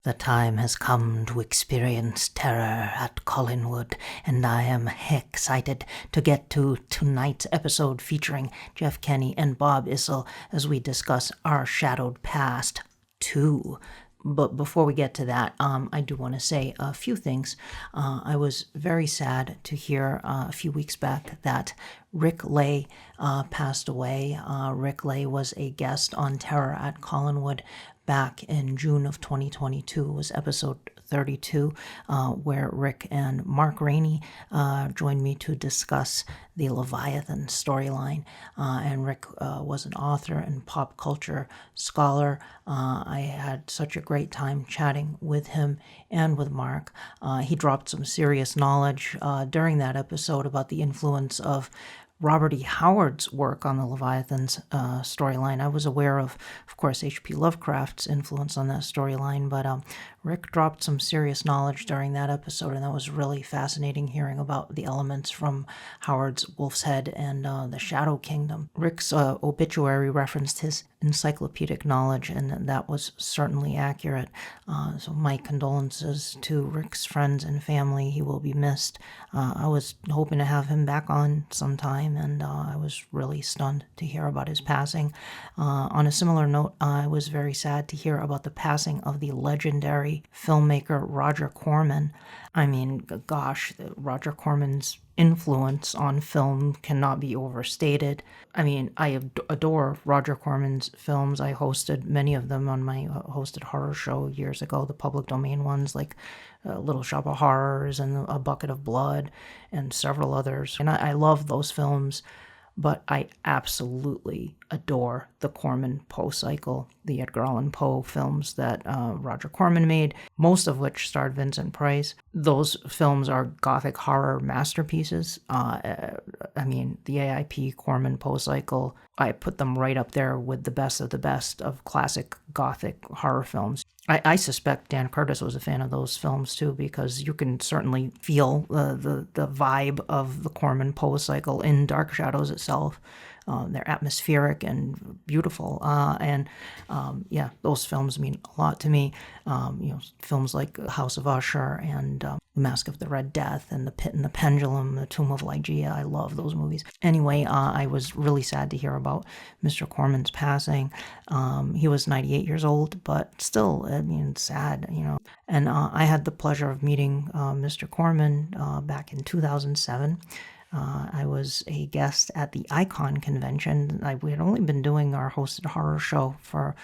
The time has come to experience terror at Collinwood, and I am excited to get to tonight's episode featuring Jeff Kenny and Bob Issel as we discuss our shadowed past 2. But before we get to that, I do want to say a few things. I was very sad to hear a few weeks back that Rick Lay passed away. Rick Lay was a guest on Terror at Collinwood back in June of 2022. It was episode 32, where Rick and Mark Rainey joined me to discuss the Leviathan storyline. And Rick was an author and pop culture scholar. I had such a great time chatting with him and with Mark. He dropped some serious knowledge during that episode about the influence of Robert E. Howard's work on the Leviathan's storyline. I was aware of course, H.P. Lovecraft's influence on that storyline, but Rick dropped some serious knowledge during that episode, and that was really fascinating hearing about the elements from Howard's Wolf's Head and the Shadow Kingdom. Rick's obituary referenced his encyclopedic knowledge, and that was certainly accurate. So my condolences to Rick's friends and family. He will be missed. I was hoping to have him back on sometime, and I was really stunned to hear about his passing. On a similar note, I was very sad to hear about the passing of the legendary filmmaker Roger Corman. I mean, gosh, Roger Corman's influence on film cannot be overstated. I mean, I adore Roger Corman's films. I hosted many of them on my hosted horror show years ago, the public domain ones like Little Shop of Horrors and A Bucket of Blood and several others. And I love those films, but I absolutely adore the Corman Poe cycle, the Edgar Allan Poe films that Roger Corman made, most of which starred Vincent Price. Those films are gothic horror masterpieces. I mean, the AIP Corman Poe cycle, I put them right up there with the best of classic gothic horror films. I suspect Dan Curtis was a fan of those films too, because you can certainly feel the vibe of the Corman Poe cycle in Dark Shadows itself. They're atmospheric and beautiful, yeah, those films mean a lot to me. Films like House of Usher and The Mask of the Red Death and The Pit and the Pendulum, The Tomb of Ligeia. I love those movies. Anyway, I was really sad to hear about Mr. Corman's passing. He was 98 years old, but still, I mean, sad, And I had the pleasure of meeting Mr. Corman back in 2007. I was a guest at the Icon convention. We had only been doing our hosted horror show for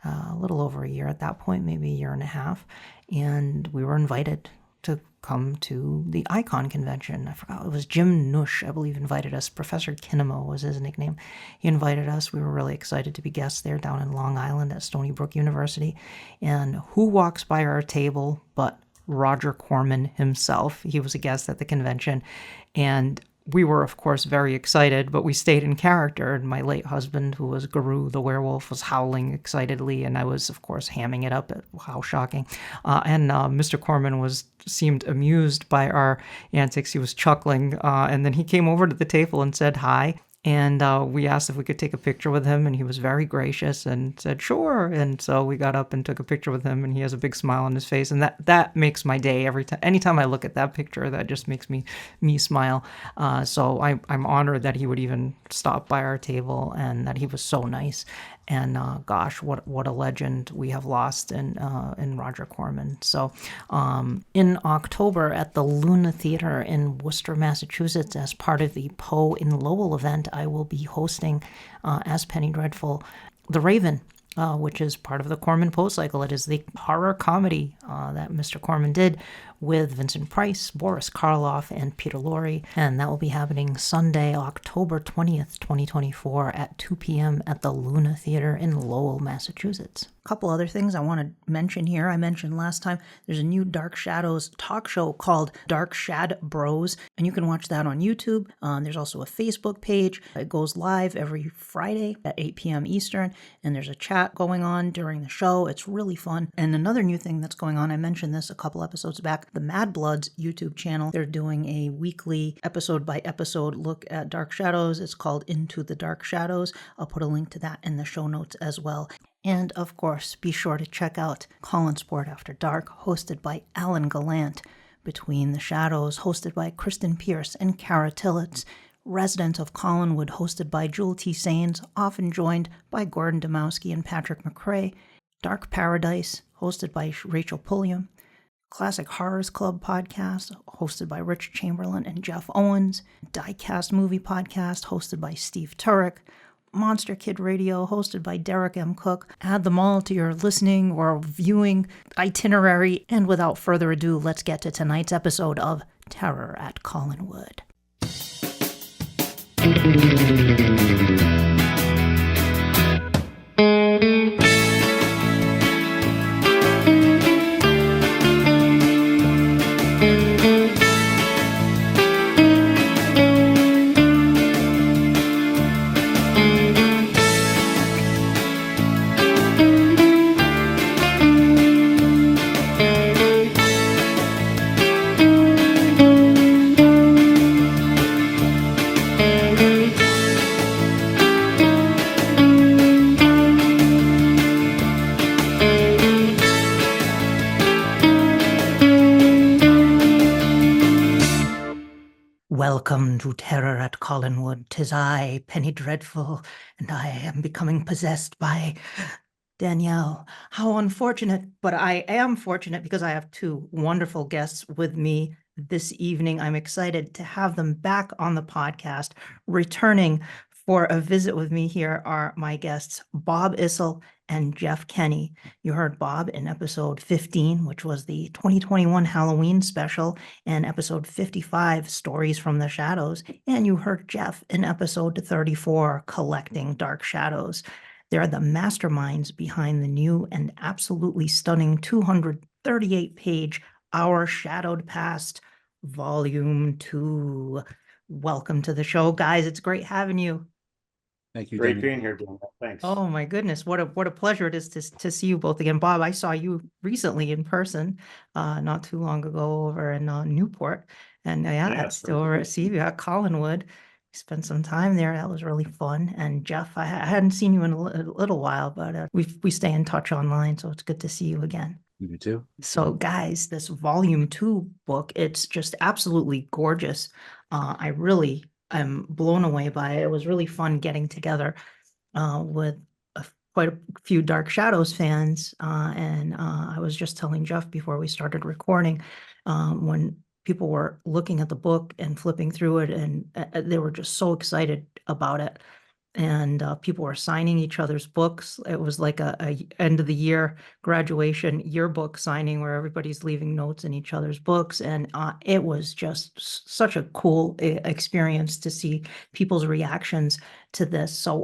a little over a year at that point, maybe a year and a half, and we were invited to come to the Icon convention. I forgot, it was Jim Nush, I believe, invited us. Professor Kinemo was his nickname. He invited us. We were really excited to be guests there down in Long Island at Stony Brook University. And who walks by our table but Roger Corman himself? He was a guest at the convention, and we were, of course, very excited, but we stayed in character, and my late husband, who was Guru the werewolf, was howling excitedly, and I was, of course, hamming it up at how shocking. And Mr. Corman seemed amused by our antics. He was chuckling, and then he came over to the table and said hi. And we asked if we could take a picture with him, and he was very gracious and said, sure. And so we got up and took a picture with him, and he has a big smile on his face. And that makes my day every time. Anytime I look at that picture, that just makes me smile. So I'm honored that he would even stop by our table and that he was so nice. And gosh, what a legend we have lost in Roger Corman. So in October at the Luna Theater in Worcester, Massachusetts, as part of the Poe in Lowell event, I will be hosting, as Penny Dreadful, The Raven, which is part of the Corman Poe cycle. It is the horror comedy that Mr. Corman did with Vincent Price, Boris Karloff, and Peter Lorre. And that will be happening Sunday, October 20th, 2024 at 2 p.m. at the Luna Theater in Lowell, Massachusetts. A couple other things I want to mention here. I mentioned last time there's a new Dark Shadows talk show called Dark Shad-Bros, and you can watch that on YouTube. There's also a Facebook page. It goes live every Friday at 8 p.m. Eastern, and there's a chat going on during the show. It's really fun. And another new thing that's going on, I mentioned this a couple episodes back, the Mad Bloods YouTube channel. They're doing a weekly episode-by-episode look at Dark Shadows. It's called Into the Dark Shadows. I'll put a link to that in the show notes as well. And of course, be sure to check out Collinsport After Dark, hosted by Alan Gallant, Between the Shadows, hosted by Kristen Pierce and Kara Tillett, Resident of Collinwood, hosted by Jewel T. Sains, often joined by Gordon Domowski and Patrick McRae, Dark Paradise, hosted by Rachel Pulliam, Classic Horrors Club podcast, hosted by Rich Chamberlain and Jeff Owens, Diecast Movie podcast, hosted by Steve Turek, Monster Kid Radio, hosted by Derek M. Cook. Add them all to your listening or viewing itinerary. And without further ado, let's get to tonight's episode of Terror at Collinwood. Welcome to Terror at Collinwood. 'Tis I, Penny Dreadful, and I am becoming possessed by Danielle. How unfortunate, but I am fortunate because I have two wonderful guests with me this evening. I'm excited to have them back on the podcast. Returning for a visit with me here are my guests, Bob Issel and Jeff Kenny. You heard Bob in episode 15, which was the 2021 Halloween special, and episode 55, Stories from the Shadows. And you heard Jeff in episode 34, Collecting Dark Shadows. They're the masterminds behind the new and absolutely stunning 238-page Our Shadowed Past, Volume 2. Welcome to the show, guys. It's great having you. Thank you. Great being here, Daniel. Thanks. Oh my goodness, what a pleasure it is to see you both again. Bob, I saw you recently in person, not too long ago over in Newport, and that's over at Collinwood. Spent some time there. That was really fun. And Jeff, I hadn't seen you in a little while, but we stay in touch online, so it's good to see you again. You too. So guys, this volume 2 book, it's just absolutely gorgeous. I really am blown away by it. It was really fun getting together with quite a few Dark Shadows fans. And I was just telling Jeff before we started recording, when people were looking at the book and flipping through it, and they were just so excited about it. And people were signing each other's books. It was like a end of the year graduation yearbook signing where everybody's leaving notes in each other's books. And it was just such a cool experience to see people's reactions to this. So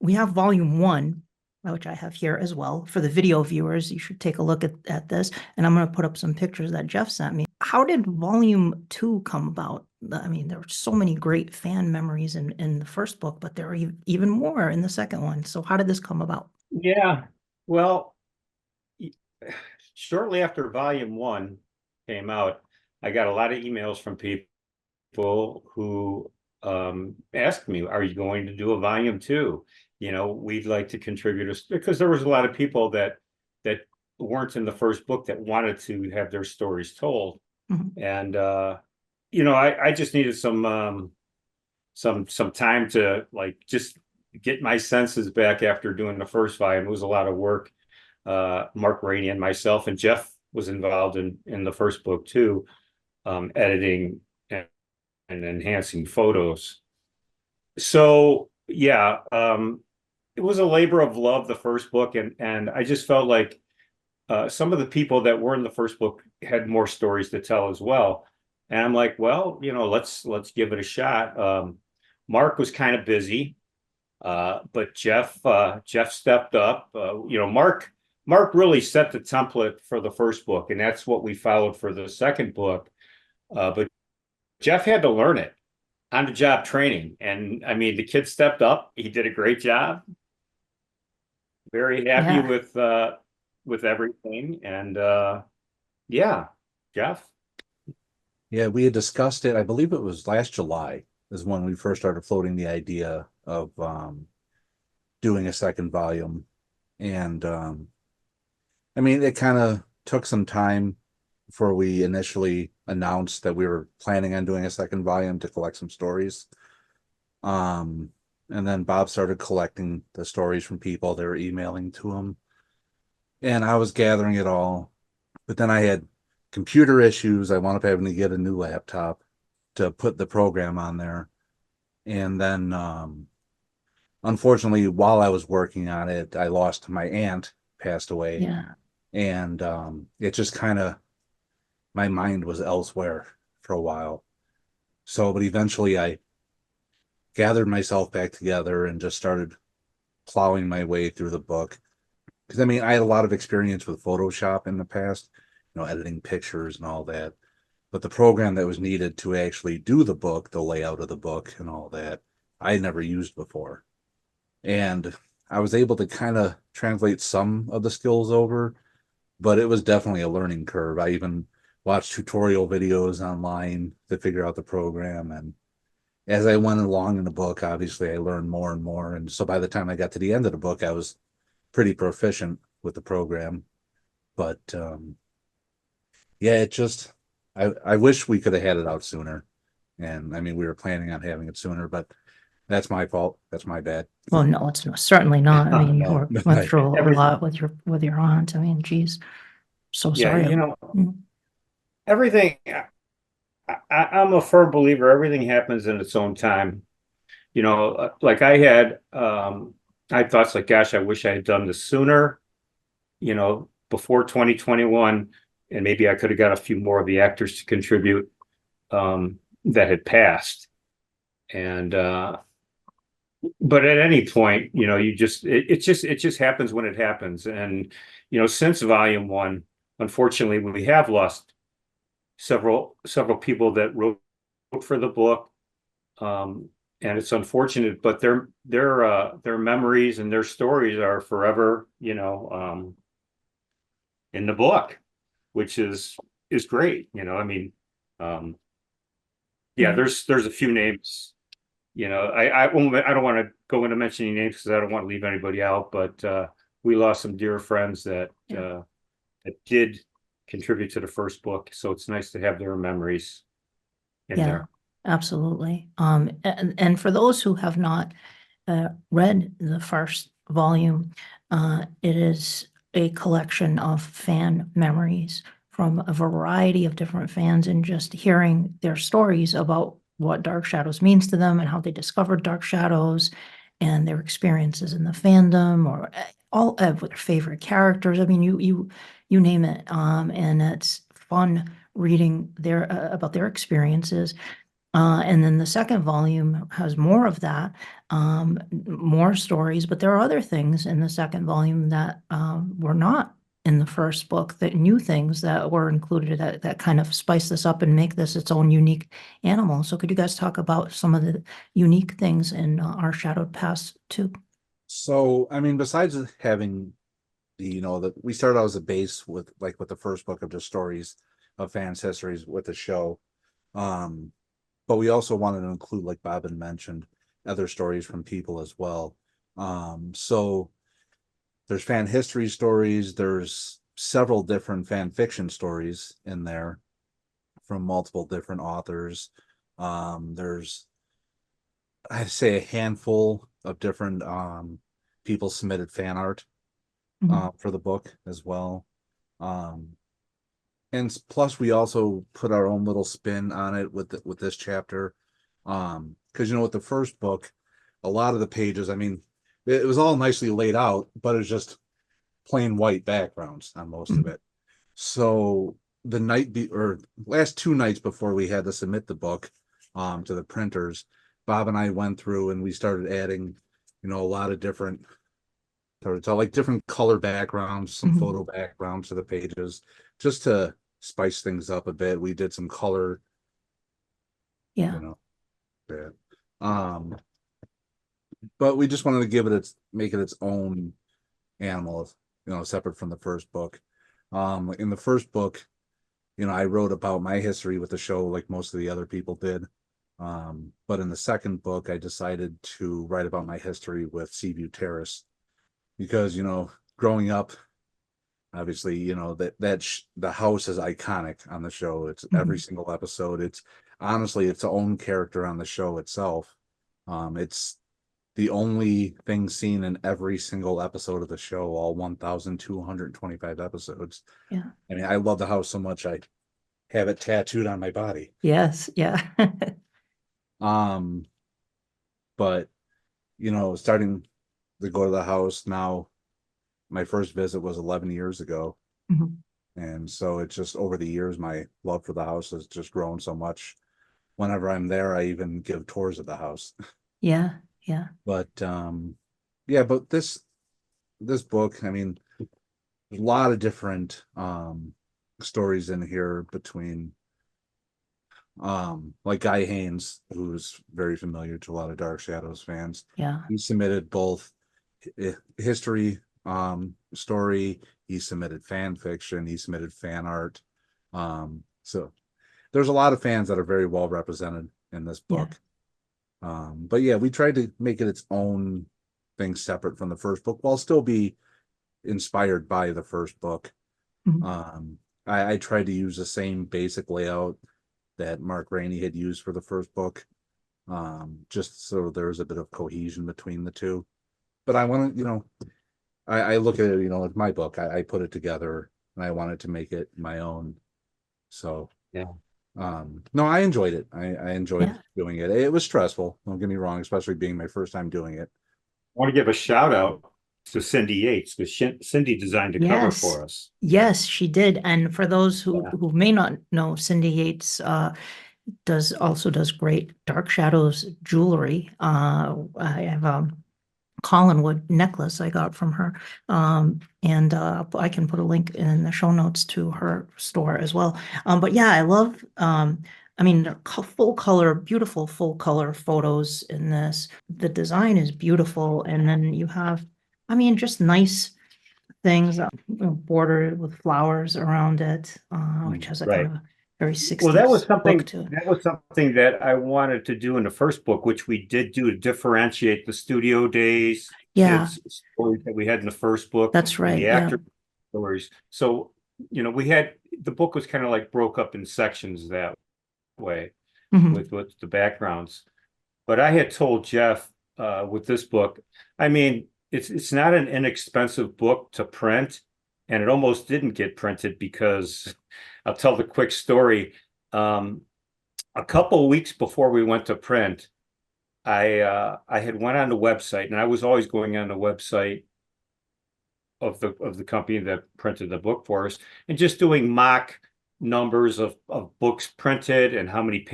we have volume 1, which I have here as well. For the video viewers, you should take a look at this. And I'm going to put up some pictures that Jeff sent me. How did volume 2 come about? I mean, there were so many great fan memories in the first book, but there are even more in the second one. So how did this come about? Yeah, well, shortly after volume 1 came out, I got a lot of emails from people who asked me, are you going to do a volume 2? You know, we'd like to contribute, because there was a lot of people that weren't in the first book that wanted to have their stories told. Mm-hmm. And you know, I just needed some time to just get my senses back after doing the first volume. It was a lot of work. Mark Rainey and myself, and Jeff was involved in the first book too, editing and enhancing photos. So yeah, it was a labor of love, the first book, and I just felt like some of the people that were in the first book had more stories to tell as well. And I'm like, well, you know, let's give it a shot. Mark was kind of busy, but Jeff stepped up. You know, Mark really set the template for the first book, and that's what we followed for the second book. But Jeff had to learn it on the job training, and I mean, the kid stepped up. He did a great job. Very happy with everything, and yeah, Jeff. Yeah, we had discussed it. I believe it was last July is when we first started floating the idea of doing a second volume. And I mean, it kind of took some time before we initially announced that we were planning on doing a second volume to collect some stories. Um, and then Bob started collecting the stories from people. They were emailing to him, and I was gathering it all. But then I had computer issues. I wound up having to get a new laptop to put the program on there. And then, unfortunately, while I was working on it, I lost my aunt, passed away. Yeah. And it just kind of, my mind was elsewhere for a while. So, but eventually I gathered myself back together and just started plowing my way through the book. Because I mean, I had a lot of experience with Photoshop in the past, editing pictures and all that. But the program that was needed to actually do the book, the layout of the book and all that, I had never used before. And I was able to kind of translate some of the skills over, but it was definitely a learning curve. I even watched tutorial videos online to figure out the program. And as I went along in the book, obviously I learned more and more. And so by the time I got to the end of the book, I was pretty proficient with the program. But yeah, it just, I wish we could have had it out sooner. And I mean, we were planning on having it sooner, but that's my fault. That's my bad. Well, no, certainly not. I mean, No, you went through a Every- lot with your aunt. I mean, geez, so Yeah, sorry. everything, I'm a firm believer, everything happens in its own time. Like I had thoughts like, gosh, I wish I had done this sooner, before 2021, and maybe I could have got a few more of the actors to contribute that had passed. And but at any point, it just happens when it happens. And since volume one, unfortunately, we have lost several people that wrote for the book. And it's unfortunate, but their memories and their stories are forever, in the book, which is great. I mean, yeah, there's a few names. I don't want to go into mentioning names because I don't want to leave anybody out, but we lost some dear friends that that did contribute to the first book, so it's nice to have their memories in Yeah, there. absolutely. And for those who have not read the first volume, it is a collection of fan memories from a variety of different fans, and just hearing their stories about what Dark Shadows means to them and how they discovered Dark Shadows and their experiences in the fandom, or all of their favorite characters. I mean, you name it. And it's fun reading their about their experiences. And then the second volume has more of that, more stories, but there are other things in the second volume that were not in the first book, that new things that were included that kind of spice this up and make this its own unique animal. So could you guys talk about some of the unique things in our Shadowed Past too? So, I mean, besides having that we started out as a base with the first book of just stories of fans' histories with the show. But we also wanted to include, like Bob had mentioned, other stories from people as well. So there's fan history stories, there's several different fan fiction stories in there from multiple different authors. There's, I'd say, a handful of different people submitted fan art for the book as well. And plus we also put our own little spin on it with this chapter. Because with the first book, a lot of the pages, I mean, it was all nicely laid out, but it was just plain white backgrounds on most of it. So the or last 2 nights before we had to submit the book to the printers, Bob and I went through and we started adding, a lot of different like different color backgrounds, some photo backgrounds to the pages, just to spice things up a bit. We did some color, Yeah. yeah. But we just wanted to make it its own animal, separate from the first book. In the first book, I wrote about my history with the show like most of the other people did. But in the second book, I decided to write about my history with Seaview Terrace, because growing up, obviously, you know, the house is iconic on the show. It's every single episode. It's honestly its own character on the show itself. It's the only thing seen in every single episode of the show, all 1,225 episodes. Yeah. I mean, I love the house so much I have it tattooed on my body. Yes. Yeah. But you know, starting to go to the house now, my first visit was 11 years ago. And so it's just over the years, my love for the house has just grown so much. Whenever I'm there, I even give tours of the house. Yeah. Yeah. But yeah, but this book, I mean, there's a lot of different stories in here between like Guy Haynes, who's very familiar to a lot of Dark Shadows fans. Yeah. He submitted both history story, he submitted fan fiction, he submitted fan art. So there's a lot of fans that are very well represented in this book. But yeah, we tried to make it its own thing separate from the first book while still be inspired by the first book. I tried to use the same basic layout that Mark Rainey had used for the first book, just so there's a bit of cohesion between the two. But I want to, you know, I look at it, you know, it's my book. I put it together and I wanted to make it my own. So Yeah. No, I enjoyed it. I enjoyed doing it. It was stressful, don't get me wrong, especially being my first time doing it. I want to give a shout out to Cindy Yates, because Cindy designed the cover for us. Yes, she did. And for those who may not know, Cindy Yates does great Dark Shadows jewelry. I have a Collinwood necklace I got from her. And I can put a link in the show notes to her store as well. But yeah, I love, I mean, they're full color, beautiful full color photos in this. The design is beautiful. And then you have, I mean, just nice things bordered with flowers around it, which has a kind of a very 60s Well, that was something look to it. that was something that I wanted to do in the first book, which we did do to differentiate the studio days kids stories that we had in the first book. That's right. And the actor stories. So, you know, we had the book was kind of like broke up in sections that way with the backgrounds. But I had told Jeff with this book, I mean, it's not an inexpensive book to print, and it almost didn't get printed because I'll tell the quick story. A couple of weeks before we went to print, I had went on the website, and I was always going on the website of the company that printed the book for us, and just doing mock numbers of books printed and how many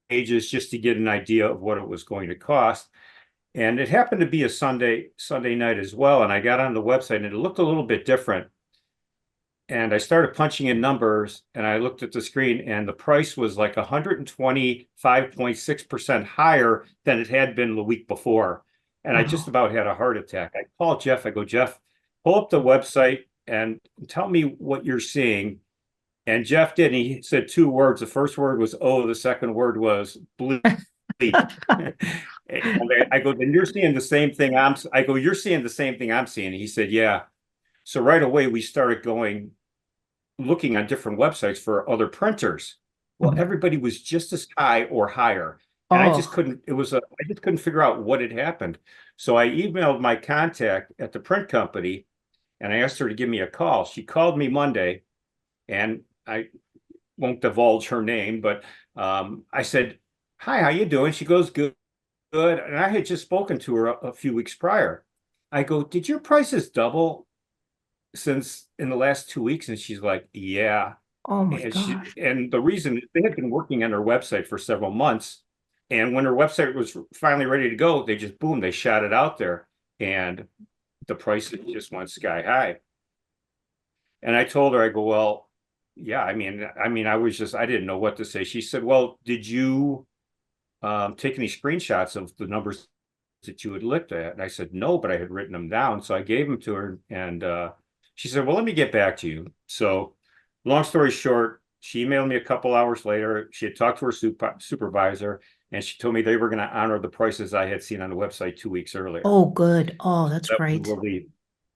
pages, just to get an idea of what it was going to cost. And it happened to be a Sunday night as well. And I got on the website and it looked a little bit different. And I started punching in numbers and I looked at the screen and the price was like 125.6% higher than it had been the week before. And I just about had a heart attack. I called Jeff. I go, Jeff, pull up the website and tell me what you're seeing. And Jeff did. And he said two words. The first word was, oh, the second word was bleep. And I go, then you're seeing the same thing you're seeing the same thing I'm seeing. And he said, yeah. So right away we started looking on different websites for other printers. Well, everybody was just as high or higher. And I just couldn't figure out what had happened. So I emailed my contact at the print company and I asked her to give me a call. She called me Monday, and I won't divulge her name, but I said, hi, how you doing? She goes, good. And I had just spoken to her a few weeks prior. I go, did your prices double since in the last 2 weeks? And she's like, yeah. Oh my gosh. And the reason, they had been working on her website for several months. And when her website was finally ready to go, they just, boom, they shot it out there. And the prices just went sky high. And I told her, I go, well, yeah, I mean, I didn't know what to say. She said, well, did you take any screenshots of the numbers that you had looked at? And I said, no, but I had written them down. So I gave them to her, and she said, well, let me get back to you. So long story short, she emailed me a couple hours later. She had talked to her supervisor, and she told me they were going to honor the prices I had seen on the website 2 weeks earlier. Oh, good. Oh, that's great. Was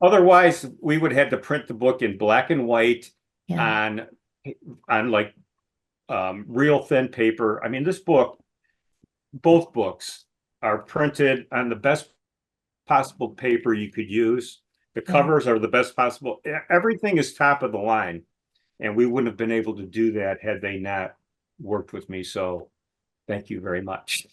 Otherwise, we would have to print the book in black and white Yeah. on like real thin paper. I mean, this book, both books are printed on the best possible paper you could use. The Yeah. covers are the best possible. Everything is top of the line. And we wouldn't have been able to do that had they not worked with me. So thank you very much.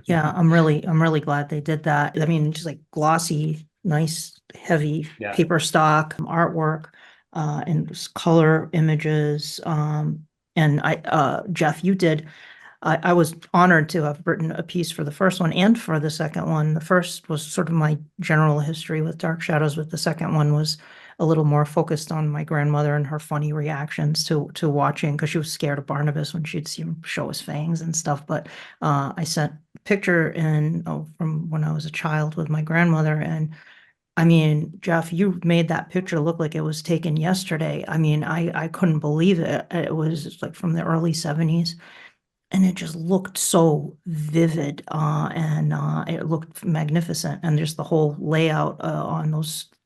Yeah, I'm really glad they did that. I mean, just like glossy, nice, heavy Yeah. paper stock artwork, and just color images. And Jeff, you did. I was honored to have written a piece for the first one and for the second one. The first was sort of my general history with Dark Shadows, but the second one was a little more focused on my grandmother and her funny reactions to watching, because she was scared of Barnabas when she'd see him show his fangs and stuff. But I sent a picture from when I was a child with my grandmother, and I mean, Jeff, you made that picture look like it was taken yesterday. I mean, I couldn't believe it. It was like from the early 70s, and it just looked so vivid, and it looked magnificent. And just the whole layout on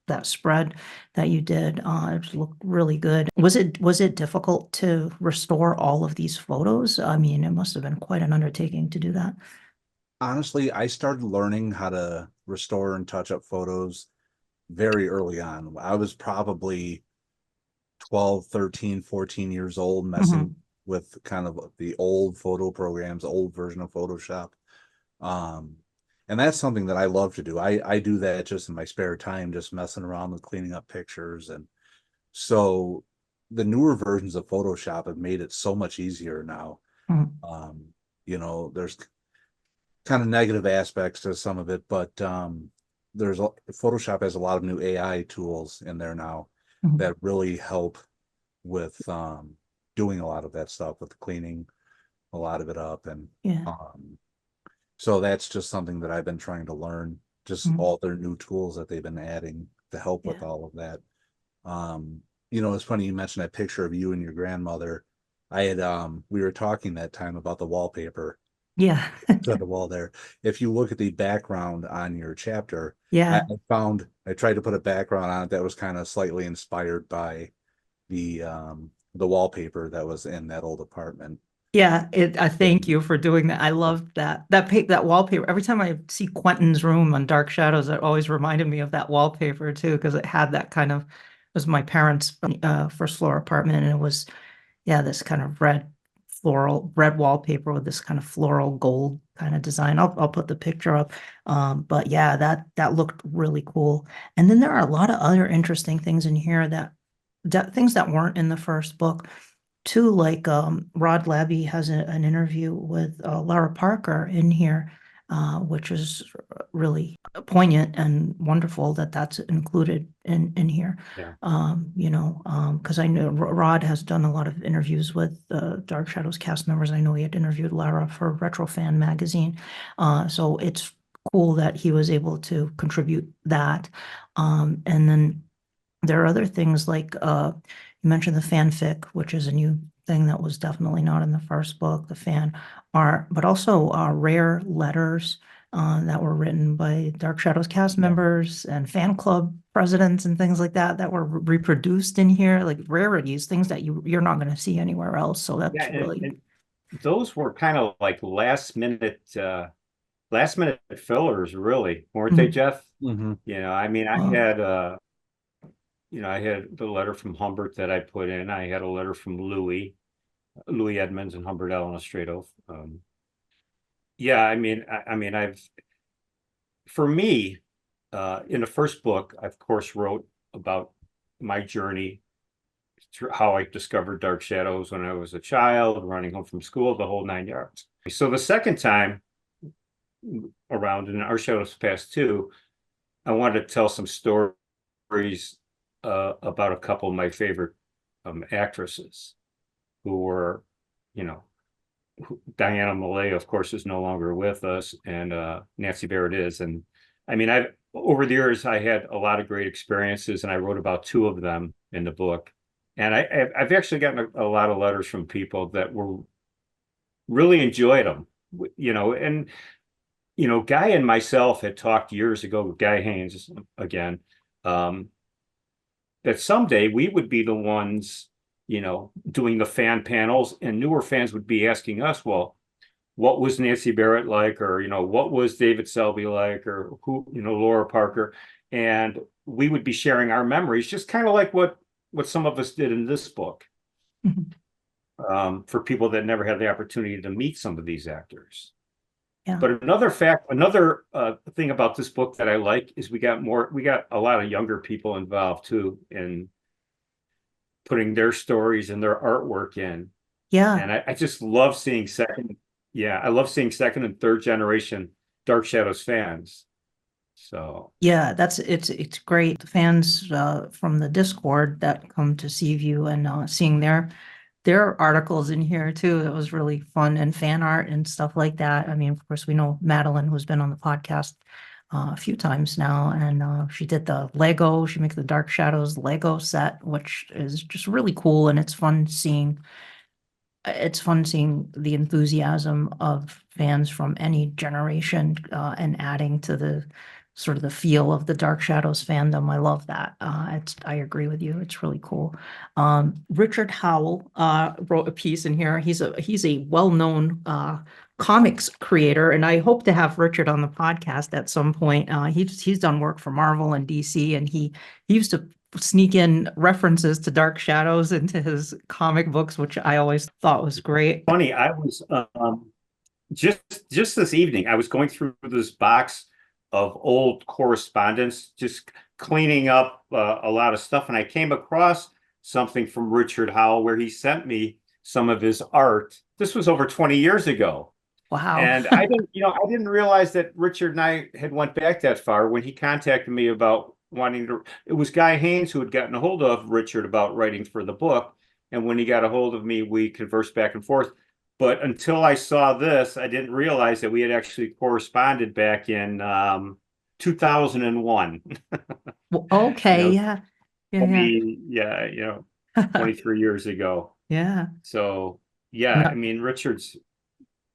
that spread that you did, it just looked really good. Was it difficult to restore all of these photos? I mean, it must have been quite an undertaking to do that. Honestly, I started learning how to restore and touch up photos very early on. I was probably 12, 13, 14 years old, messing with kind of the old photo programs, old version of Photoshop. Um, and that's something that I love to do. I do that just in my spare time, just messing around with cleaning up pictures. And so the newer versions of Photoshop have made it so much easier now. Mhm. There's kind of negative aspects to some of it, but Photoshop has a lot of new AI tools in there now Mhm. that really help with doing a lot of that stuff, with cleaning a lot of it up. And Yeah. so that's just something that I've been trying to learn, just Mhm. all their new tools that they've been adding to help with Yeah. all of that. It's funny you mentioned that picture of you and your grandmother. We were talking that time about the wallpaper Yeah. to the wall there. If you look at the background on your chapter, Yeah. I tried to put a background on it that was kind of slightly inspired by the wallpaper that was in that old apartment. Yeah, I thank you for doing that. I love that wallpaper. Every time I see Quentin's room on Dark Shadows, it always reminded me of that wallpaper too, because it had that kind of, it was my parents' first floor apartment, and it was, yeah, this kind of red wallpaper with this kind of floral gold kind of design. I'll put the picture up. But yeah, that looked really cool. And then there are a lot of other interesting things in here that things that weren't in the first book too. Like Rod Labby has an interview with Lara Parker in here, which is really poignant and wonderful that that's included in here. Yeah. Because I know Rod has done a lot of interviews with Dark Shadows cast members. I know he had interviewed Lara for Retro Fan magazine, so it's cool that he was able to contribute that. And then there are other things like you mentioned the fanfic, which is a new thing that was definitely not in the first book, the fan art, but also rare letters that were written by Dark Shadows cast members and fan club presidents and things like that were reproduced in here, like rarities, things that you're not going to see anywhere else. So that's Yeah, really, and those were kind of like last minute fillers, really, weren't they, Mhm. Jeff? Mm-hmm. I mean, Wow. I had the letter from Humbert that I put in. I had a letter from Louis Edmonds and Humbert Allen Estradov. Yeah, for me, in the first book, I of course wrote about my journey through how I discovered Dark Shadows when I was a child, running home from school, the whole 9 yards. So the second time around in Our Shadows Past 2, I wanted to tell some stories about a couple of my favorite actresses who were, you know, Diana Malay, of course, is no longer with us, and Nancy Barrett is. And I mean, over the years, I had a lot of great experiences, and I wrote about two of them in the book. And I've actually gotten a lot of letters from people that were really enjoyed them, and Guy and myself had talked years ago with Guy Haynes again, that someday we would be the ones, doing the fan panels, and newer fans would be asking us, well, what was Nancy Barrett like, or what was David Selby like, or who, Laura Parker, and we would be sharing our memories, just kind of like what some of us did in this book, for people that never had the opportunity to meet some of these actors. Yeah. But another thing about this book that I like is we got a lot of younger people involved too in putting their stories and their artwork in. Yeah. And I just love seeing second and third generation Dark Shadows fans. So yeah, it's great. The fans from the Discord that come to Seaview and seeing their articles in here too. It was really fun, and fan art and stuff like that. I mean, of course, we know Madeline, who's been on the podcast a few times now, and she did the Lego. She makes the Dark Shadows Lego set, which is just really cool, and it's fun seeing the enthusiasm of fans from any generation and adding to the sort of the feel of the Dark Shadows fandom. I love that. I agree with you. It's really cool. Richard Howell wrote a piece in here. He's a well-known comics creator, and I hope to have Richard on the podcast at some point. He's done work for Marvel and DC, and he used to sneak in references to Dark Shadows into his comic books, which I always thought was great. Funny, I was just this evening, I was going through this box of old correspondence, just cleaning up a lot of stuff, and I came across something from Richard Howell where he sent me some of his art. This was over 20 years ago. Wow. And I didn't realize that Richard and I had went back that far when he contacted me about wanting to. It was Guy Haynes who had gotten a hold of Richard about writing for the book. And when he got a hold of me, we conversed back and forth. But until I saw this, I didn't realize that we had actually corresponded back in 2001. Okay, yeah. 23 years ago. Yeah. So, yeah, I mean,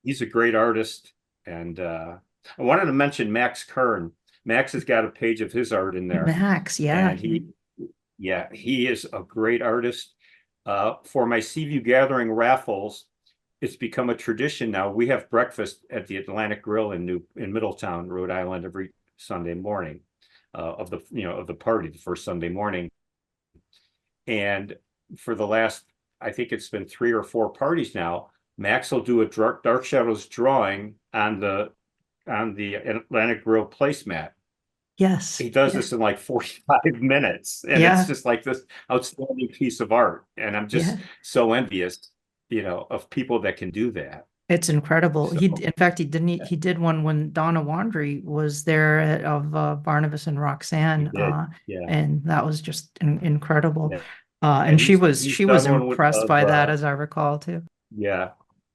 he's a great artist. And I wanted to mention Max Kern. Max has got a page of his art in there. Max, yeah. And he is a great artist. For my Seaview Gathering raffles, it's become a tradition now. We have breakfast at the Atlantic Grill in Middletown, Rhode Island, every Sunday morning of the party, the first Sunday morning. And for the last, I think it's been 3 or 4 parties now, Max will do a Dark Shadows drawing on the Atlantic Grill placemat. Yes. He does this in like 45 minutes. And it's just like this outstanding piece of art. And I'm just so envious, of people that can do that. It's incredible. So, in fact, he did one when Donna Wandry was there of Barnabas and Roxanne. And that was just incredible. Yeah. And she was impressed by that, as I recall too. Yeah.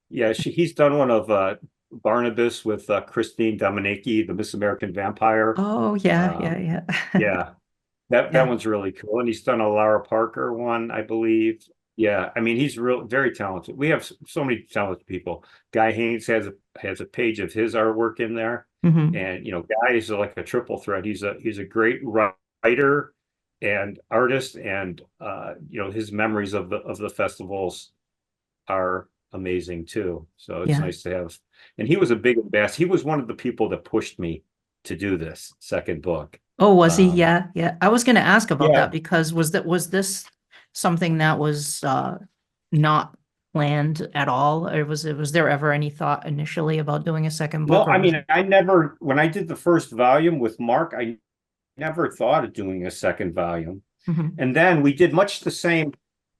Yeah. He's done one of Barnabas with Christine Dominici, the Miss American Vampire. Oh, yeah. Yeah. That one's really cool. And he's done a Laura Parker one, I believe. Yeah, I mean, he's very talented. We have so many talented people. Guy Haynes has a page of his artwork in there. Mm-hmm. And Guy is like a triple threat. He's a great writer and artist, and his memories of the festivals are amazing too. So it's nice to have. And he was a big ambassador. He was one of the people that pushed me to do this second book. Oh, was he? Yeah. I was going to ask about that, because was this something that was not planned at all, or was there ever any thought initially about doing a second book? Well, I mean, when I did the first volume with Mark, I never thought of doing a second volume. Mm-hmm. And then we did much the same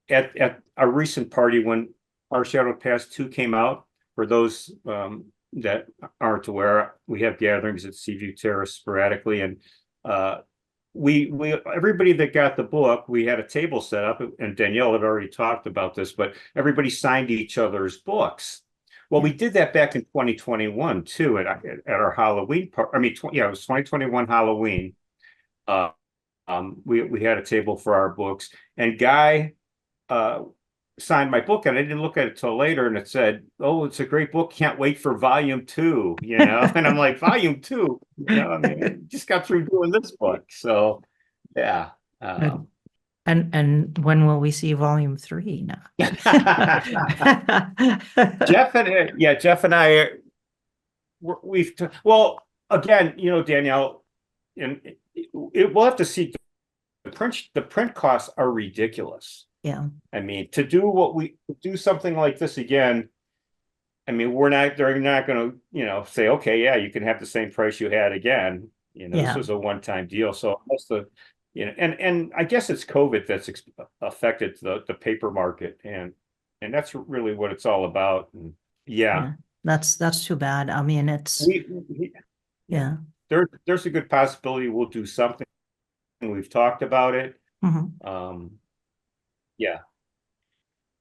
at a recent party when Our Shadow Past 2 came out. For those that aren't aware, we have gatherings at Seaview Terrace sporadically, and we everybody that got the book, we had a table set up, and Danielle had already talked about this, but everybody signed each other's books. Well, we did that back in 2021 too at our Halloween part. I mean, it was 2021 Halloween. We had a table for our books, and Guy signed my book, and I didn't look at it till later, and it said, "Oh, it's a great book. Can't wait for volume 2." And I'm like, volume 2? I mean, I just got through doing this book, so yeah. And when will we see volume 3 now? Jeff and I, well, again, Danielle, and we'll have to see. The print costs are ridiculous. Yeah. I mean, to do something like this again, I mean, they're not going to, say, okay, yeah, you can have the same price you had again. This was a one-time deal. So most of, and I guess it's COVID that's affected the paper market, and that's really what it's all about. And yeah. That's too bad. I mean, it's yeah. There's a good possibility we'll do something. We've talked about it. Yeah.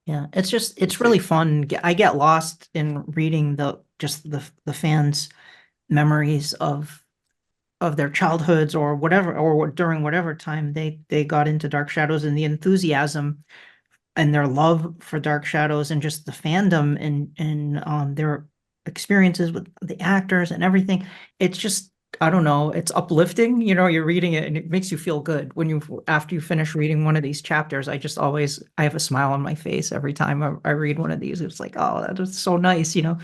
Yeah, it's really fun. I get lost in reading the fans' memories of their childhoods or whatever, or during whatever time they got into Dark Shadows, and the enthusiasm and their love for Dark Shadows, and just the fandom and their experiences with the actors and everything. It's just, I don't know, it's uplifting. You're reading it and it makes you feel good after you finish reading one of these chapters. I have a smile on my face every time I read one of these. It's like, oh, that is so nice. Yeah.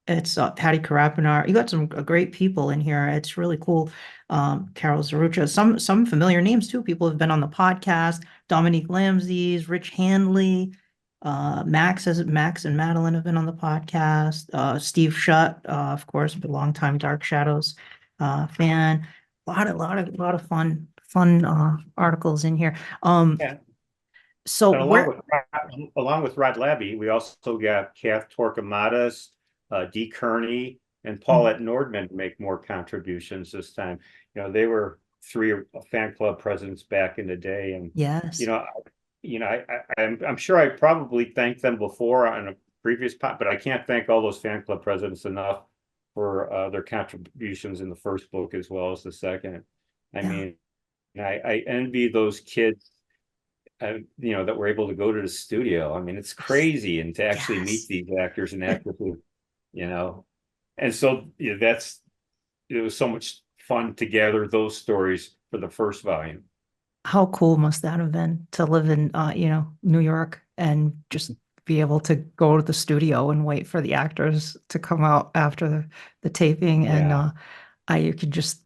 It's Patty Karapinar. You got some great people in here. It's really cool. Carol Zarucha, some familiar names too. People have been on the podcast. Dominique Lamzes, Rich Handley, Max and Madeline have been on the podcast. Steve Shutt, of course, a longtime Dark Shadows fan. A lot of fun articles in here. Yeah. So along with Rod Labby, we also got Kath Torquemadas, Dee Kearney, and Paulette Nordman make more contributions this time. They were 3 fan club presidents back in the day, and yes, I'm sure I probably thanked them before on a previous pod, but I can't thank all those fan club presidents enough for their contributions in the first book as well as the second. I mean, I envy those kids, that were able to go to the studio. I mean, it's crazy, and to actually meet these actors and actresses, and so it was so much fun to gather those stories for the first volume. How cool must that have been to live in, New York, and just be able to go to the studio and wait for the actors to come out after the taping. And I could just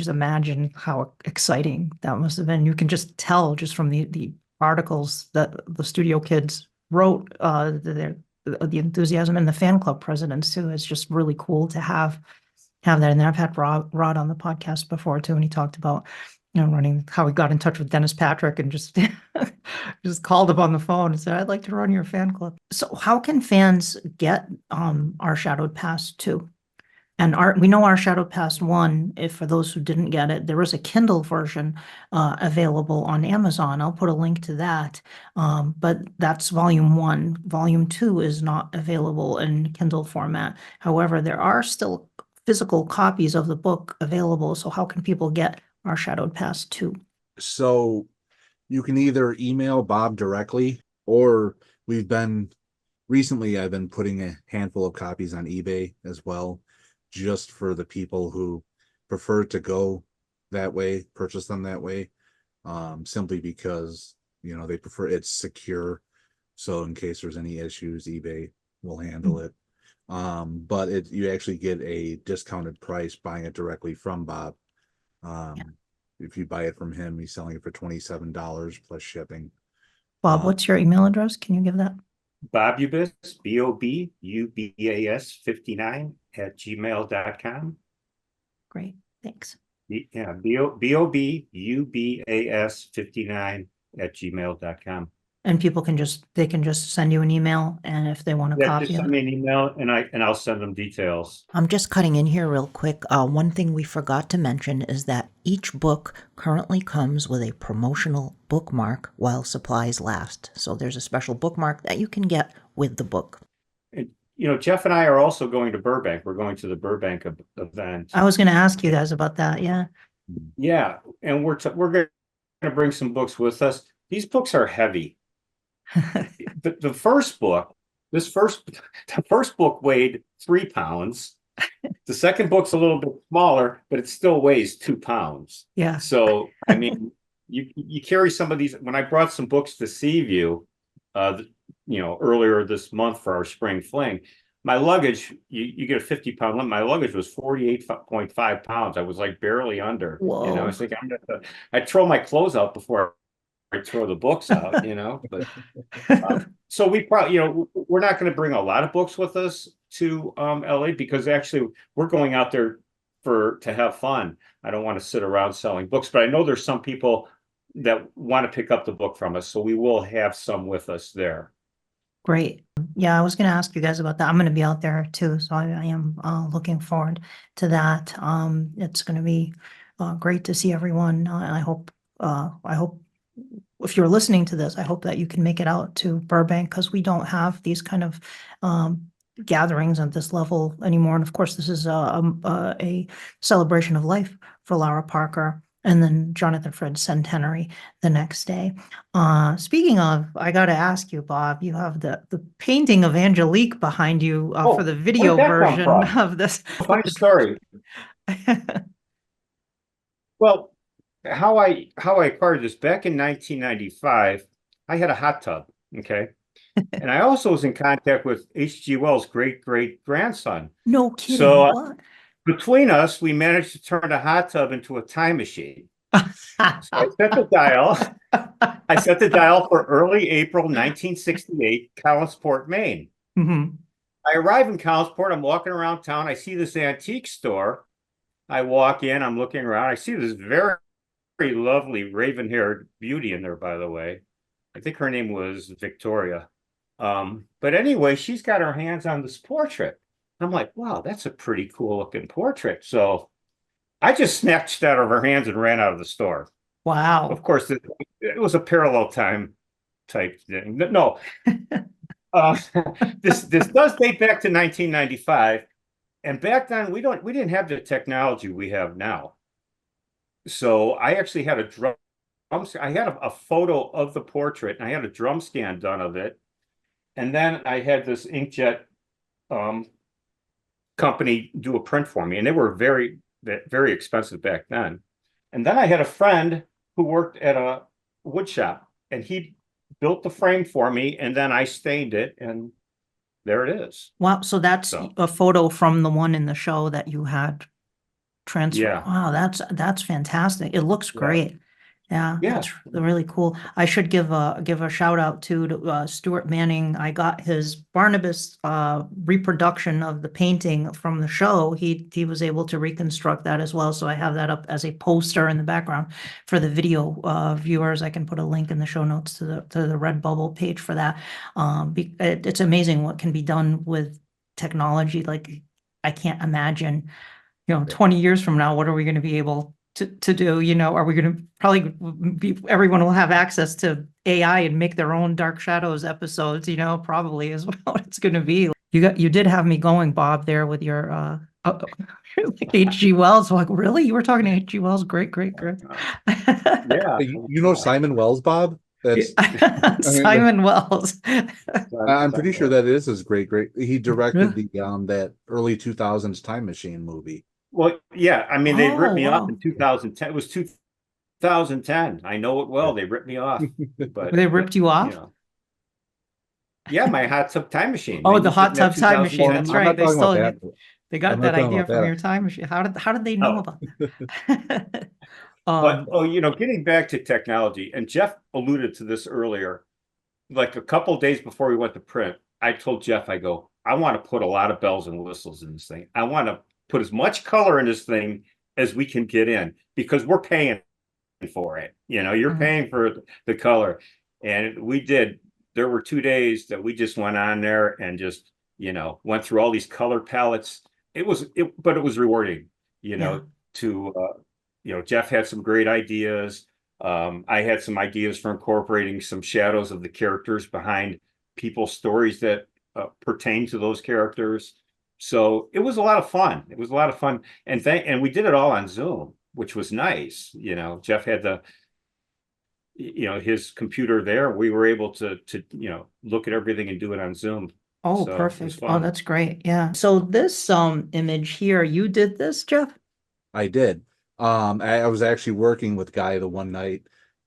imagine how exciting that must have been. You can just tell just from the articles that the studio kids wrote, the enthusiasm, and the fan club presidents too. It's just really cool to have that. And then I've had Rod on the podcast before too, and he talked about running, how he got in touch with Dennis Patrick and just called him on the phone and said, "I'd like to run your fan club." So how can fans get Our Shadowed Past 2? And we know Our Shadowed Past 1, if for those who didn't get it, there is a Kindle version available on Amazon. I'll put a link to that. But that's volume 1. Volume 2 is not available in Kindle format. However, there are still physical copies of the book available. So how can people get Our Shadowed Past 2? So you can either email Bob directly, or recently I've been putting a handful of copies on eBay as well, just for the people who prefer to go that way, purchase them that way, simply because, they prefer it's secure. So in case there's any issues, eBay will handle it. But you actually get a discounted price buying it directly from Bob. If you buy it from him, he's selling it for $27 plus shipping. Bob, what's your email address? Can you give that? Bobubas, BOBUBAS 59 at gmail.com. Great, thanks. Yeah, BOBUBAS 59 at gmail.com. And people can just send you an email, and if they want to copy just send me an email, and I'll send them details. I'm just cutting in here real quick. One thing we forgot to mention is that each book currently comes with a promotional bookmark while supplies last. So there's a special bookmark that you can get with the book. And, Jeff and I are also going to Burbank. We're going to the Burbank event. I was going to ask you guys about that. Yeah. Yeah, and we're going to bring some books with us. These books are heavy. The first book, the first book weighed 3 pounds. The second book's a little bit smaller, but it still weighs 2 pounds. Yeah. So, I mean, you carry some of these. When I brought some books to Seaview, earlier this month for our spring fling, my luggage, you get a 50-pound limit. My luggage was 48.5 pounds. I was like barely under. Whoa. I was thinking I'd throw my clothes out before I throw the books out. But so we probably, we're not going to bring a lot of books with us to LA, because actually we're going out there to have fun. I don't want to sit around selling books, but I know there's some people that want to pick up the book from us, so we will have some with us there. Great. Yeah, I was going to ask you guys about that. I'm going to be out there too, so I am looking forward to that. It's going to be great to see everyone. I hope if you're listening to this, I hope that you can make it out to Burbank, because we don't have these kind of gatherings at this level anymore. And of course, this is a celebration of life for Lara Parker, and then Jonathan Fred's centenary the next day. Speaking of, I got to ask you, Bob, you have the painting of Angelique behind you for the video version of this. Funny story. Well, how I acquired this back in 1995, I had a hot tub, okay? And I also was in contact with H.G. Wells' great-great-grandson. No kidding. So What? between us, we managed to turn a hot tub into a time machine. So I set the dial. I set the dial for early April 1968, Collinsport, Maine. Mm-hmm. I arrive in Collinsport. I'm walking around town. I see this antique store. I walk in. I'm looking around. I see this very, very lovely raven-haired beauty in there, by the way. I think her name was Victoria. But anyway, she's got her hands on this portrait. I'm like, wow, that's a pretty cool looking portrait. So I just snatched it out of her hands and ran out of the store. Wow. Of course, it was a parallel time type thing. No, this does date back to 1995, and back then we didn't have the technology we have now. So I actually had I had a photo of the portrait, and I had a drum scan done of it, and then I had this inkjet company do a print for me, and they were very, very expensive back then. And then I had a friend who worked at a wood shop, and he built the frame for me, and then I stained it, and there it is. Wow. So that's a photo from the one in the show that you had transferred. Yeah. Wow, that's fantastic. It looks great. Yeah, Yeah. that's really cool. I should give a shout out to Stuart Manning. I got his Barnabas reproduction of the painting from the show. He was able to reconstruct that as well. So I have that up as a poster in the background for the video viewers. I can put a link in the show notes to the Redbubble page for that. It's amazing what can be done with technology. Like, I can't imagine, 20 years from now, what are we going to be able to do? Are we going to probably everyone will have access to AI and make their own Dark Shadows episodes, probably is what it's going to be. You did have me going, Bob, there with your like H.G. Wells. Like, really? You were talking to H.G. Wells? Great. Yeah. You know Simon Wells, Bob? That's Simon Wells. I'm pretty sure that is his great. He directed the that early 2000s Time Machine movie. Well, yeah. I mean, they ripped me off in 2010. It was 2010. I know it well. They ripped me off. But they ripped you off? Yeah, my hot tub time machine. Oh, the hot tub time machine. That's right. They got I'm that not talking idea about from that. your time machine. How did they know about that? But getting back to technology, and Jeff alluded to this earlier, like a couple of days before we went to print, I told Jeff, I go, I want to put a lot of bells and whistles in this thing. I want to put as much color in this thing as we can get in, because we're paying for it. You're paying for the color. And we did. There were 2 days that we just went on there and just, went through all these color palettes. But it was rewarding, Jeff had some great ideas. I had some ideas for incorporating some shadows of the characters behind people's stories that pertain to those characters. So it was a lot of fun. And we did it all on Zoom, which was nice. Jeff had his computer there. We were able to look at everything and do it on Zoom. Oh, so perfect. Oh, that's great. Yeah. So this image here, you did this, Jeff? I did. I was actually working with Guy the one night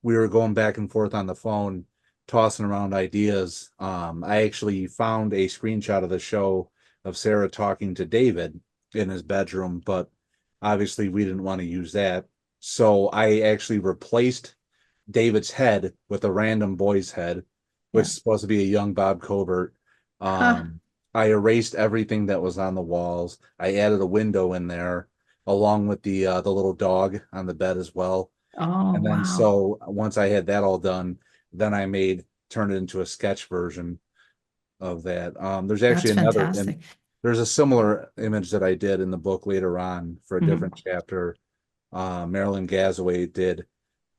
we were going back and forth on the phone, tossing around ideas. I actually found a screenshot of the show of Sarah talking to David in his bedroom, but obviously we didn't want to use that. So I actually replaced David's head with a random boy's head, which is supposed to be a young Bob Covert. I erased everything that was on the walls. I added a window in there along with the little dog on the bed as well. Oh, And then wow. so once I had that all done, then I turned it into a sketch version of that. There's actually That's another, fantastic. and there's a similar image that I did in the book later on for a different chapter. Marilyn Gazaway did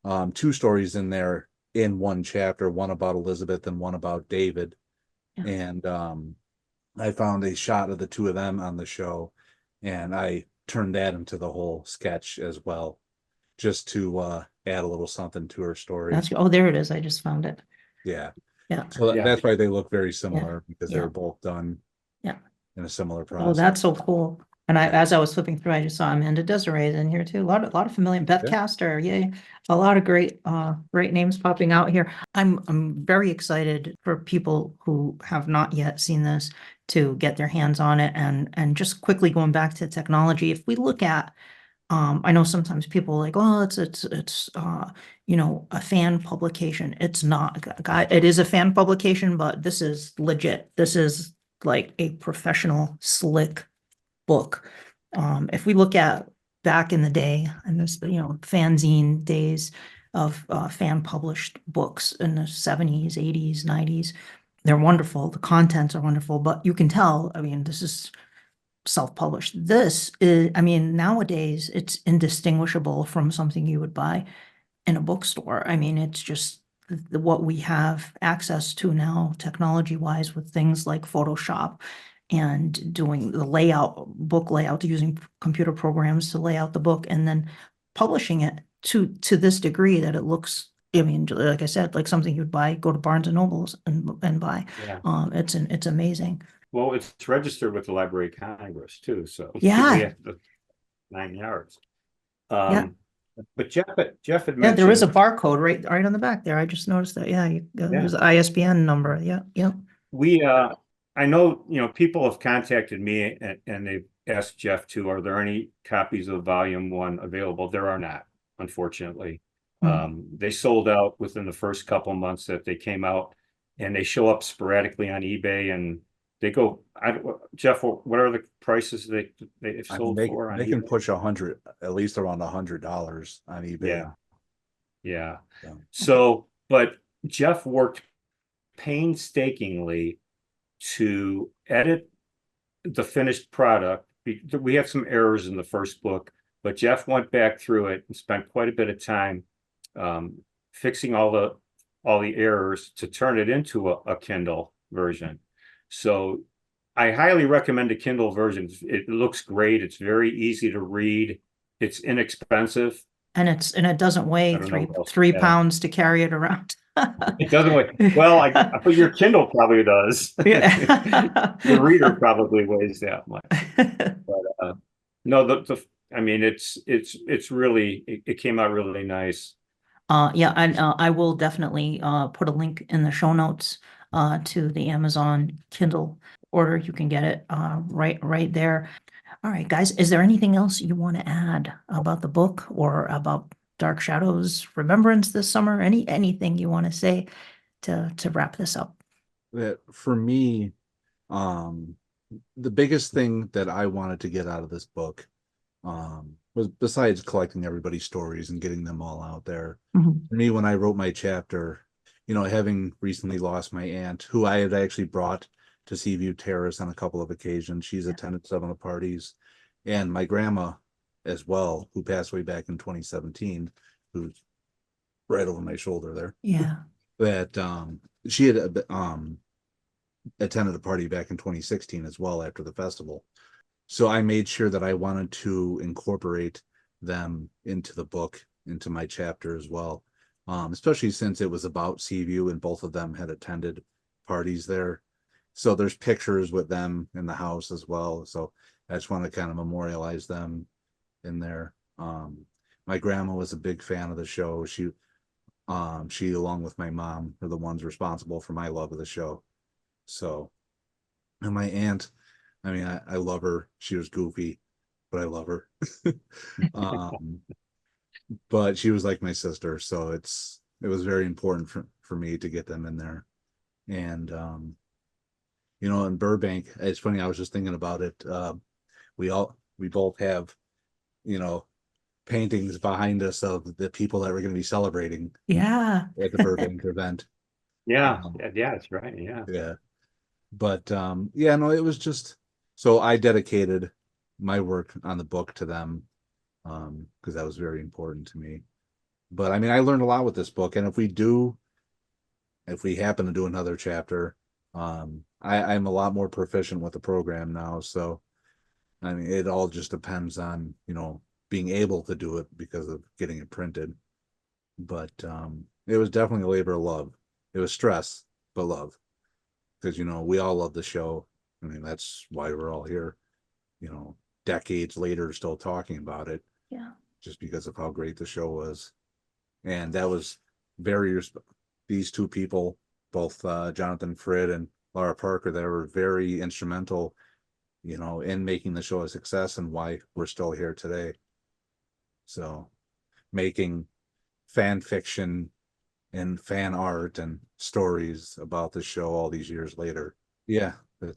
2 stories in there in one chapter, one about Elizabeth and one about David. Yeah. And I found a shot of the 2 of them on the show, and I turned that into the whole sketch as well, just to add a little something to her story. That's, oh, there it is. I just found it. Yeah. Yeah. So Yeah. that's why they look very similar, because they Yeah. were both done in a similar process. Oh, that's so cool. And as I was flipping through, I just saw Amanda Desiree in here too. A lot of familiar, Beth Yeah. Castor, yay. A lot of great names popping out here. I'm very excited for people who have not yet seen this to get their hands on it. And just quickly going back to technology, if we look at, I know sometimes people are like, oh, it's a fan publication. It's not, it is a fan publication, but this is legit. This is like a professional, slick book. If we look at back in the day, and this, fanzine days of fan published books in the 70s, 80s, 90s, they're wonderful. The contents are wonderful, but you can tell, I mean, this is self-published. This is, I mean, nowadays it's indistinguishable from something you would buy in a bookstore. I mean, it's just what we have access to now, technology-wise, with things like Photoshop and doing the book layout, using computer programs to lay out the book, and then publishing it to this degree that it looks, I mean, like I said, like something you'd buy, go to Barnes and Nobles and buy. Yeah. It's amazing. Well, it's registered with the Library of Congress too, so. Yeah. We have the 9 yards. Yeah. But Jeff had Yeah, mentioned. there is a barcode right on the back there. I just noticed that. Yeah, there's an ISBN number. Yeah, yeah. We, I know, people have contacted me and they've asked Jeff too, are there any copies of volume 1 available? There are not, unfortunately. They sold out within the first couple months that they came out, and they show up sporadically on eBay, and they go, Jeff, what are the prices they've sold for on They eBay? can push at least around $100 on eBay. Yeah. So, but Jeff worked painstakingly to edit the finished product. We have some errors in the first book, but Jeff went back through it and spent quite a bit of time fixing all the errors to turn it into a Kindle version. So I highly recommend a Kindle version. It looks great. It's very easy to read. It's inexpensive. And it doesn't weigh three pounds to carry it around. It doesn't weigh. Well, but your Kindle probably does. Yeah. The reader probably weighs that much. But no, I mean, it's really, it came out really nice. Yeah, and I will definitely put a link in the show notes to the Amazon Kindle order. You can get it right there. All right, guys, is there anything else you want to add about the book or about Dark Shadows Remembrance this summer? Anything you want to say to wrap this up? That for me, the biggest thing that I wanted to get out of this book was, besides collecting everybody's stories and getting them all out there, for me, when I wrote my chapter, having recently lost my aunt, who I had actually brought to Seaview Terrace on a couple of occasions. She's attended some of the parties, and my grandma as well, who passed away back in 2017, who's right over my shoulder there. Yeah. That she had attended a party back in 2016 as well after the festival. So I made sure that I wanted to incorporate them into the book, into my chapter as well, especially since it was about Seaview and both of them had attended parties there. So there's pictures with them in the house as well. So I just want to kind of memorialize them in there. My grandma was a big fan of the show. She, along with my mom, are the ones responsible for my love of the show. So, and my aunt, I mean, I love her. She was goofy, but I love her. um, but she was like my sister, so it was very important for me to get them in there. And in Burbank, it's funny, I was just thinking about it. We both have, you know, paintings behind us of the people that we're going to be celebrating Yeah. at the Burbank event. Yeah, Um, yeah, that's right. Yeah. yeah. But yeah, no, it was just so I dedicated my work on the book to them, because that was very important to me. But I mean, I learned a lot with this book, and if we happen to do another chapter, I'm a lot more proficient with the program now. So I mean, it all just depends on, being able to do it because of getting it printed. But it was definitely a labor of love. It was stress, but love. Because, we all love the show. I mean, that's why we're all here, decades later, still talking about it, Yeah. just because of how great the show was. And that was these two people, both Jonathan Frid and Laura Parker, that were very instrumental, in making the show a success and why we're still here today. So making fan fiction and fan art and stories about the show all these years later. Yeah, it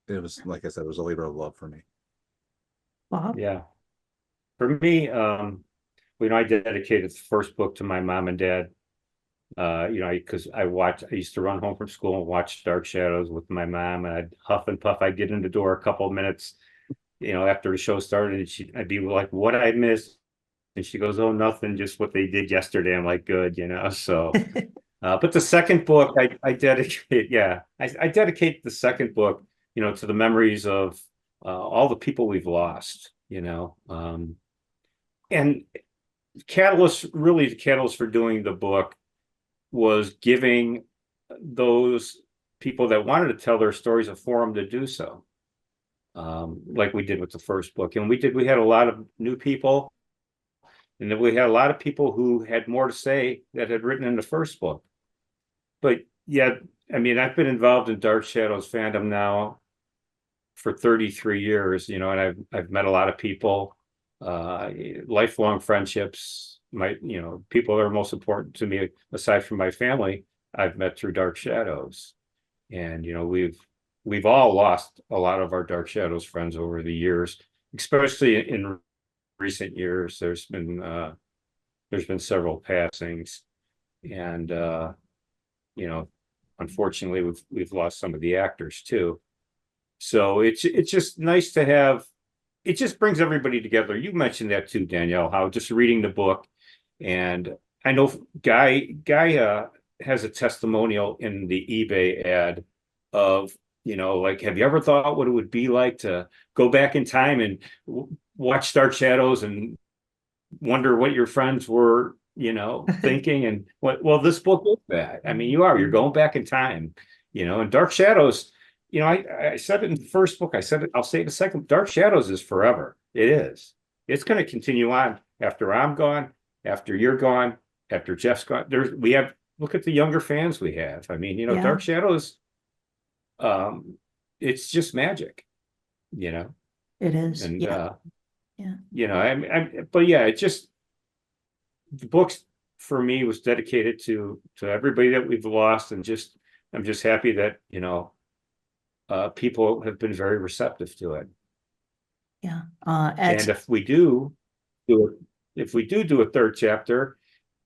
was, like I said, it was a labor of love for me. Bob? Yeah. For me, I dedicated the first book to my mom and dad. Because I used to run home from school and watch Dark Shadows with my mom, and I'd huff and puff. I'd get in the door a couple of minutes, after the show started, and I'd be like, "What I missed?" And she goes, "Oh, nothing, just what they did yesterday." I'm like, "Good," So, but the second book, I dedicate, yeah, I dedicate the second book, to the memories of all the people we've lost, and the catalyst for doing the book was giving those people that wanted to tell their stories a forum to do so, like we did with the first book. And we had a lot of new people, and then we had a lot of people who had more to say that had written in the first book. But yeah, I mean, I've been involved in Dark Shadows fandom now for 33 years, and I've met a lot of people, lifelong friendships. People that are most important to me, aside from my family, I've met through Dark Shadows. And we've all lost a lot of our Dark Shadows friends over the years, especially in recent years. There's been several passings, and unfortunately we've lost some of the actors too. So it's just nice to have. It just brings everybody together. You mentioned that too, Danielle, how just reading the book, and I know Guy has a testimonial in the eBay ad of, like, have you ever thought what it would be like to go back in time and watch Dark Shadows and wonder what your friends were, thinking, and well, this book is that. I mean, you're going back in time, and Dark Shadows, I said it in the first book, I'll say it in the second. Dark Shadows is forever. It is. It's going to continue on after I'm gone, after you're gone, after Jeff's gone. Look at the younger fans we have. I mean, Yeah. Dark Shadows, it's just magic, It is. and Yeah. but yeah, it just, the books for me was dedicated to everybody that we've lost, and I'm just happy that people have been very receptive to it. Yeah. And if we do do a third chapter,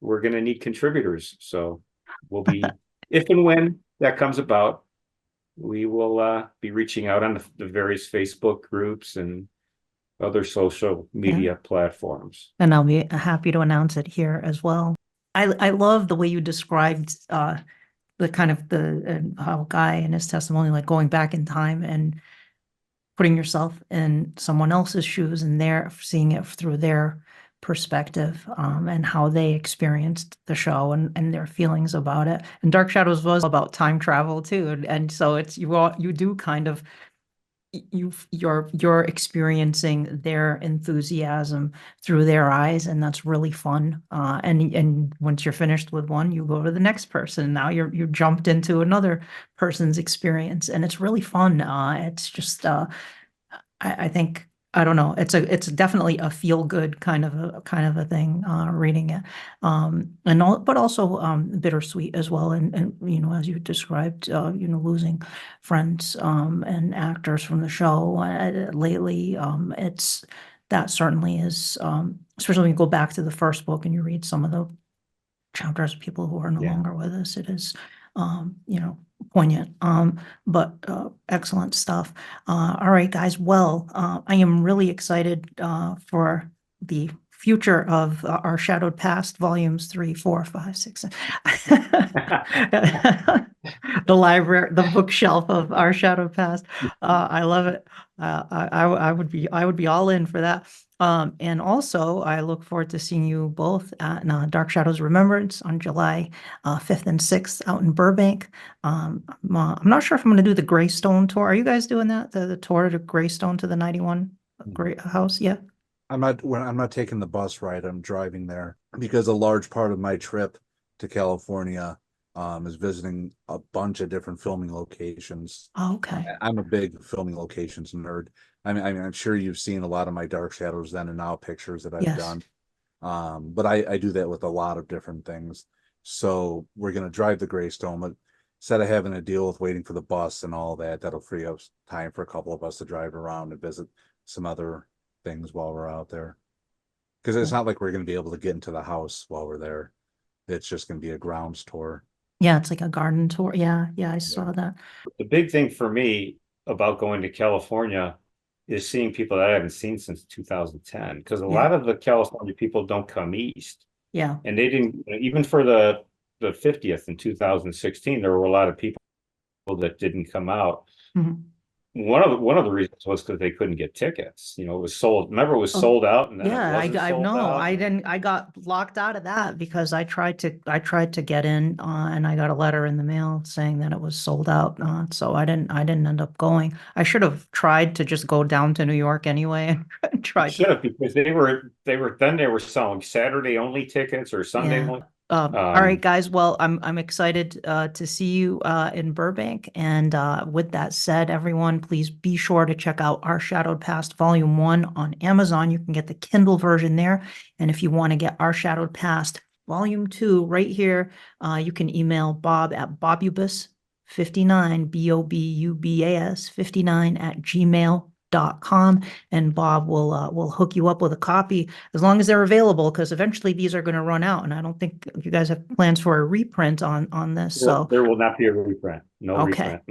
we're going to need contributors. So we'll be, if and when that comes about, we will be reaching out on the various Facebook groups and other social media platforms. And I'll be happy to announce it here as well. I love the way you described the kind of how Guy in his testimony, like going back in time and putting yourself in someone else's shoes and seeing it through their perspective, and how they experienced the show and their feelings about it. And Dark Shadows was about time travel too, and so it's you do kind of you're experiencing their enthusiasm through their eyes, and that's really fun. And once you're finished with one, you go to the next person. Now you jumped into another person's experience, and it's really fun. It's just I think, I don't know, it's definitely a feel good kind of a thing, reading it. But also bittersweet as well. And as you described, losing friends and actors from the show lately. That certainly is, especially when you go back to the first book and you read some of the chapters of people who are no longer with us. It is poignant, but excellent stuff. All right, guys. Well, I am really excited for the future of our Shadowed Past volumes 3, 4, 5, 6. The library, the bookshelf of our Shadowed Past. I love it. I would be all in for that. And also, I look forward to seeing you both at Dark Shadows Remembrance on July 5th and 6th out in Burbank. I'm not sure if I'm going to do the Greystone tour. Are you guys doing that? The tour to Greystone to the 91 Great House? Yeah. I'm not taking the bus ride. I'm driving there because a large part of my trip to California is visiting a bunch of different filming locations. Oh, okay. I'm a big filming locations nerd. I mean, I'm sure you've seen a lot of my Dark Shadows Then and Now pictures that I've done. But I do that with a lot of different things. So we're going to drive the Greystone, but instead of having to deal with waiting for the bus and all that, that'll free up time for a couple of us to drive around and visit some other things while we're out there. Because it's not like we're going to be able to get into the house while we're there. It's just going to be a grounds tour. Yeah, it's like a garden tour. Yeah, I saw that. The big thing for me about going to California is seeing people that I haven't seen since 2010, because a lot of the California people don't come east. Yeah. And they didn't, even for the 50th in 2016, there were a lot of people that didn't come out. Mhm. One of the reasons was because they couldn't get tickets. It was sold. Remember, it was sold out, and then I got locked out of that because I tried to get in, and I got a letter in the mail saying that it was sold out. So I didn't end up going. I should have tried to just go down to New York anyway and try. Should have, because they were selling Saturday only tickets or Sunday only. All right, guys. Well, I'm excited to see you in Burbank. And with that said, everyone, please be sure to check out Our Shadowed Past Volume 1 on Amazon. You can get the Kindle version there. And if you want to get Our Shadowed Past Volume 2 right here, you can email Bob at bobubus59, BOBUBAS 59 at gmail.com, and Bob will hook you up with a copy as long as they're available, because eventually these are going to run out, and I don't think you guys have plans for a reprint on this. So there will not be a reprint. No reprint.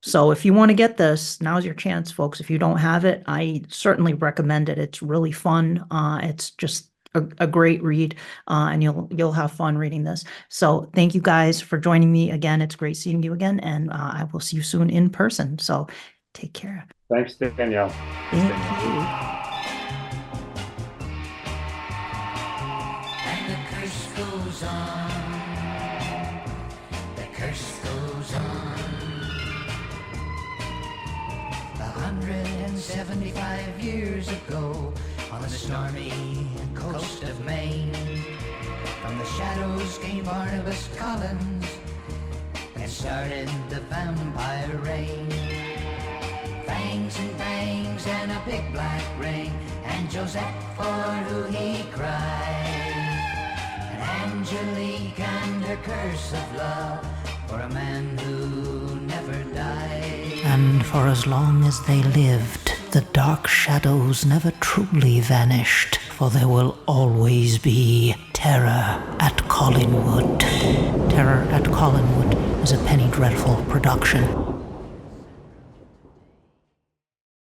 So if you want to get this, now's your chance, folks. If you don't have it, I certainly recommend it. It's really fun. It's just a great read, and you'll have fun reading this. So thank you guys for joining me again. It's great seeing you again, and I will see you soon in person. So take care. Thanks, Danielle. Thank you. And the curse goes on. The curse goes on. 175 years ago, on the stormy coast of Maine, from the shadows came Barnabas Collins and started the vampire reign. Fangs and bangs and a big black ring, and Josette for who he cried, and Angelique and her curse of love for a man who never died. And for as long as they lived, the dark shadows never truly vanished, for there will always be terror at Collinwood. Terror at Collinwood is a Penny Dreadful production.